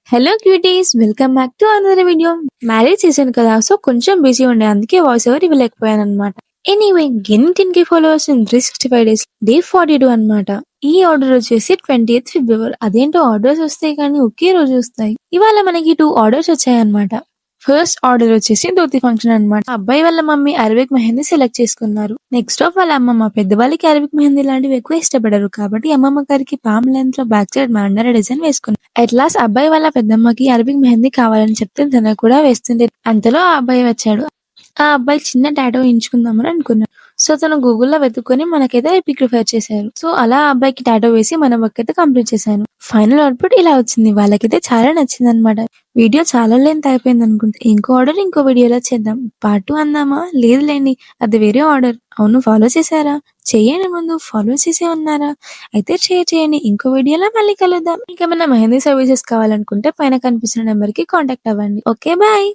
Hello cuties, welcome back to another video. Marriage season కదా, so కొంచెం busy ఉండే, అందుకే వాయిస్ ఓవర్ ఇవ్వలేకపోయాను అనమాట. ఎనీవే, కి ఫాలోవర్స్ ఇన్ 365 డేస్ డే 42 అన్నమాట. ఈ ఆర్డర్ వచ్చేసి 20th ఫిబ్రవరి. అదేంటో ఆర్డర్స్ వస్తాయి కానీ ఒకే రోజు వస్తాయి. ఇవాళ మనకి 2 ఆర్డర్స్ వచ్చాయన్నమాట. ఫస్ట్ ఆర్డర్ వచ్చేసి ధోతి ఫంక్షన్ అన్నమాట. అబ్బాయి వాళ్ళ మమ్మీ అరబిక్ మెహందీ సెలెక్ట్ చేసుకున్నారు. నెక్స్ట్ ఆఫ్ వాళ్ళ అమ్మమ్మ, పెద్దవాళ్ళకి అరబిక్ మెహందీ లాంటివి ఎక్కువ ఇష్టపడరు కాబట్టి అమ్మమ్మ గారికి పామ్ లెంత్ లో బ్యాక్ సైడ్ మండర డిజైన్ వేసుకున్నారు. అట్ లాస్ట్ అబ్బాయి వాళ్ళ పెద్దమ్మకి అరబిక్ మెహందీ కావాలని చెప్తే తన కూడా వేస్తుండే. అంతలో ఆ అబ్బాయి వచ్చాడు. ఆ అబ్బాయి చిన్న టాటో వేయించుకుందామని అనుకున్నాడు. సో తను గూగుల్లో వెతుక్కొని మనకైతే పిక్ రిఫర్ చేశారు. సో అలా ఆ అబ్బాయికి టాటో వేసి మన వర్క్ అయితే కంప్లీట్ చేశాను. ఫైనల్ అవుట్పుట్ ఇలా వచ్చింది. వాళ్ళకైతే చాలా నచ్చింది అనమాట. వీడియో చాలా లెంత్ అయిపోయింది అనుకుంటా. ఇంకో ఆర్డర్ ఇంకో వీడియోలో చేద్దాం. పార్ట్ 2 అందామా? లేదులేండి, అది వేరే ఆర్డర్. అవును, ఫాలో చేశారా? చెయ్యండి, ముందు ఫాలో చేసే ఉన్నారా? అయితే చేయండి. ఇంకో వీడియోలో మళ్ళీ కలుద్దాం. ఇంకేమైనా మెహందీ సర్వీసెస్ కావాలనుకుంటే పైన కనిపిస్తున్న నెంబర్ కి కాంటాక్ట్ అవ్వండి. Okay, bye.